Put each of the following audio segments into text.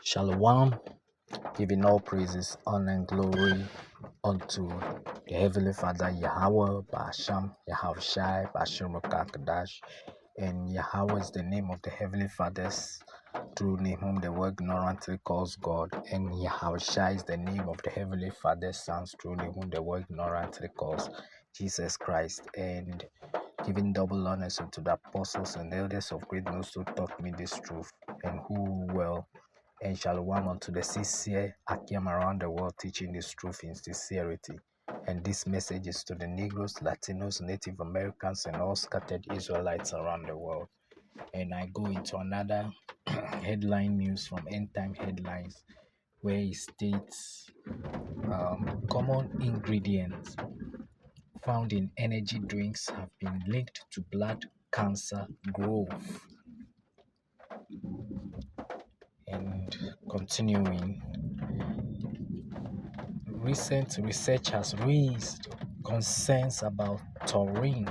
Shalom, giving all praises, honor, and glory unto the Heavenly Father, Yahweh, Ba'asham, Yahushai, Ba'asham Kadash. And Yahweh is the name of the Heavenly Father's true name, whom the world ignorantly calls God. And Yahushai is the name of the Heavenly Father's Son's true name, whom the world ignorantly calls Jesus Christ. And giving double honors unto the apostles and elders of great news who taught me this truth, and who will and shalom unto the sincere Akim around the world teaching this truth in sincerity. And this message is to the Negroes, Latinos, Native Americans, and all scattered Israelites around the world. And I go into another headline news from End Time Headlines, where it states common ingredients found in energy drinks have been linked to blood cancer growth. And continuing, recent research has raised concerns about taurine,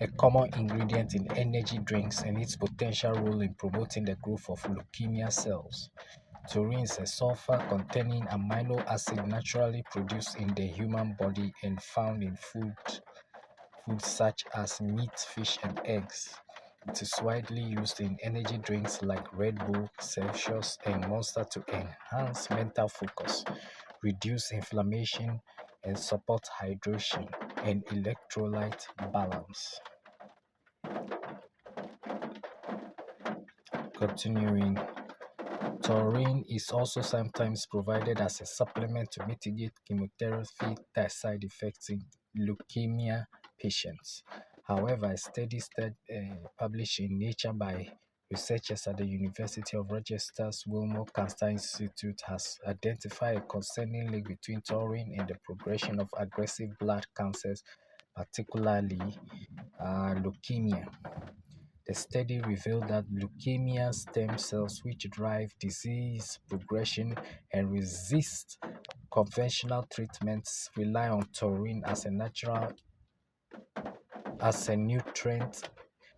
a common ingredient in energy drinks, and its potential role in promoting the growth of leukemia cells. Taurine is a sulfur-containing amino acid naturally produced in the human body and found in foods such as meat, fish, and eggs. It is widely used in energy drinks like Red Bull, Celsius, and Monster to enhance mental focus, reduce inflammation, and support hydration and electrolyte balance. Continuing, taurine is also sometimes provided as a supplement to mitigate chemotherapy side effects in leukemia patients. However, a study published in Nature by researchers at the University of Rochester's Wilmore Cancer Institute has identified a concerning link between taurine and the progression of aggressive blood cancers, particularly leukemia. The study revealed that leukemia stem cells, which drive disease progression and resist conventional treatments, rely on taurine as a nutrient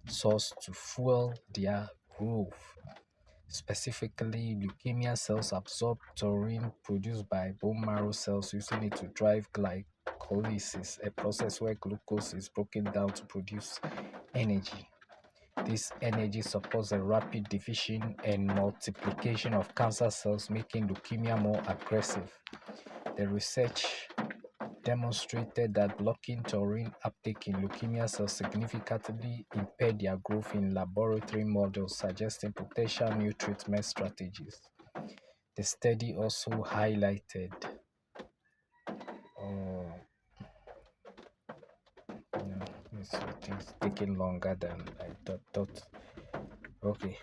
source to fuel their growth. Specifically, leukemia cells absorb taurine produced by bone marrow cells, using it to drive glycolysis, a process where glucose is broken down to produce energy. This energy supports the rapid division and multiplication of cancer cells, making leukemia more aggressive. The research demonstrated that blocking taurine uptake in leukemia cells significantly impaired their growth in laboratory models, suggesting potential new treatment strategies. The study also highlighted it's taking longer than I thought. Okay.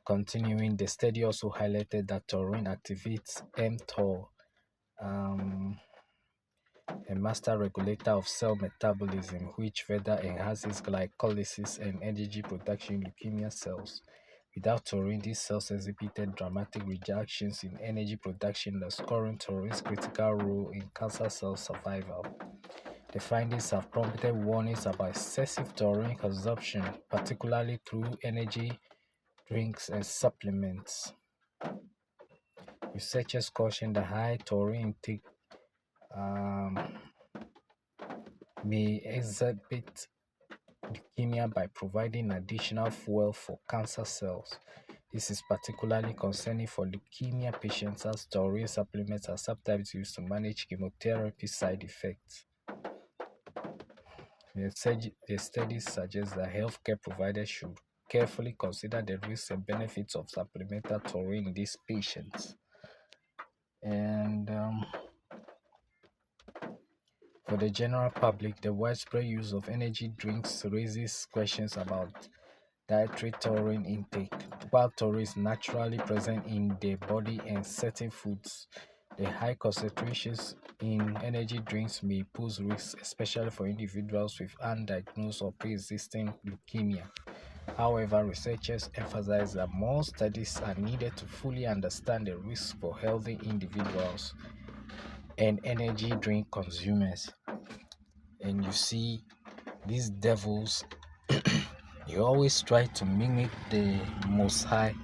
Continuing, the study also highlighted that taurine activates mTOR, a master regulator of cell metabolism, which further enhances glycolysis and energy production in leukemia cells. Without taurine, these cells exhibited dramatic reductions in energy production, underscoring taurine's critical role in cancer cell survival. The findings have prompted warnings about excessive taurine consumption, particularly through energy drinks and supplements. Researchers caution that high taurine intake may exacerbate leukemia by providing additional fuel for cancer cells. This is particularly concerning for leukemia patients, as taurine supplements are sometimes used to manage chemotherapy side effects. The study suggests that healthcare providers should carefully consider the risks and benefits of supplemental taurine in these patients. And for the general public, the widespread use of energy drinks raises questions about dietary taurine intake. While taurine is naturally present in the body and certain foods, the high concentrations in energy drinks may pose risks, especially for individuals with undiagnosed or pre-existing leukemia. However, researchers emphasize that more studies are needed to fully understand the risks for healthy individuals and energy drink consumers. And you see, these devils, He always try to mimic the Most High,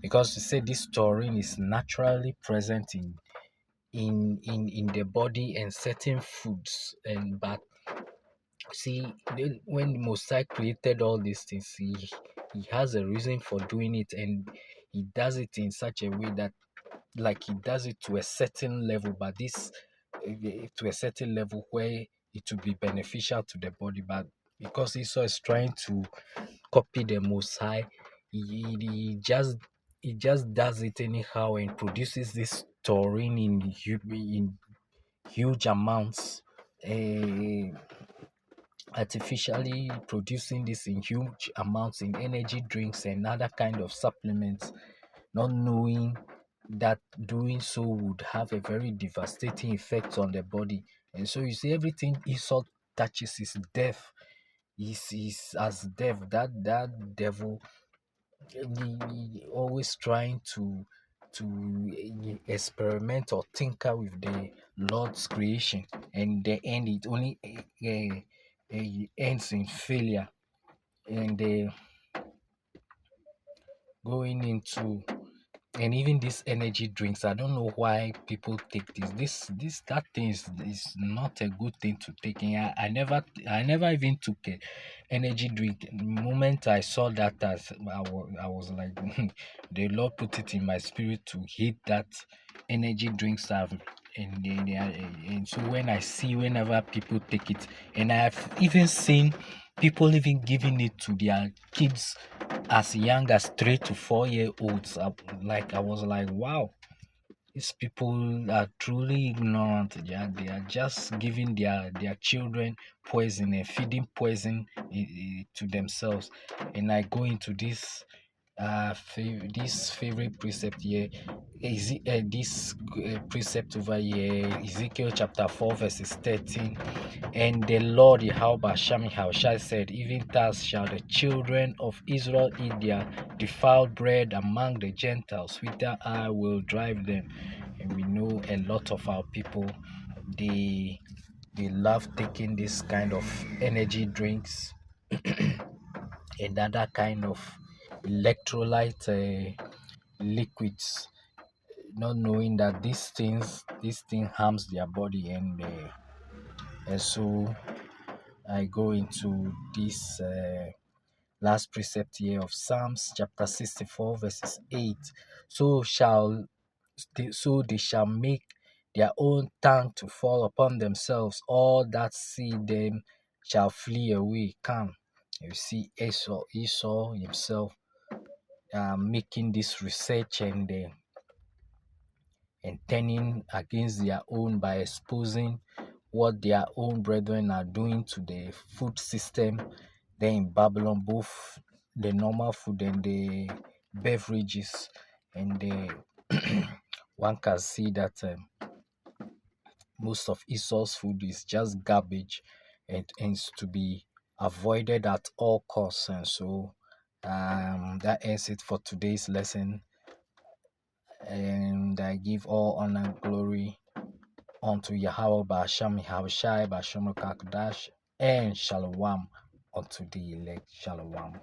because you say this taurine is naturally present in the body and certain foods. And but see, when the Most High created all these things, he has a reason for doing it, and he does it in such a way that, like, he does it to a certain level, but this to a certain level where it will be beneficial to the body. But because Esau is trying to copy the Most High, he just does it anyhow and produces this taurine in huge amounts. Uh, Artificially producing this in huge amounts in energy drinks and other kind of supplements, not knowing that doing so would have a very devastating effect on the body. And so you see, everything Esau touches is death. Is as death. That devil, always trying to experiment or tinker with the Lord's creation, and the end it only ends in failure. And going into, and even these energy drinks, I don't know why people take this that thing is not a good thing to take. And I never even took a energy drink. The moment I saw that, I was like, the Lord put it in my spirit to hate that energy drinks have. And so when I see, whenever people take it, and I've even seen people even giving it to their kids as young as 3 to 4 year olds. I was like, wow, these people are truly ignorant. They are just giving their children poison and feeding poison to themselves. And I go into this favorite precept here, this precept over here, Ezekiel chapter 4 verses 13. And the Lord Yahweh Shai said, even thus shall the children of Israel eat their defiled bread among the Gentiles, whither I will drive them. And we know a lot of our people, they love taking this kind of energy drinks and other kind of electrolyte liquids, not knowing that this thing harms their body. And so I go into this last precept here of Psalms chapter 64 verses 8. So they shall make their own tongue to fall upon themselves. All that see them shall flee away. Come. You see Esau himself making this research and turning against their own by exposing what their own brethren are doing to the food system there in Babylon, both the normal food and the beverages. And one can see that most of Esau's food is just garbage and ends to be avoided at all costs. And so that ends it for today's lesson. And I give all honor and glory unto Yahweh Ba'asham Yahushai Ba'asham Kakadash, and Shalom unto the elect. Shalom.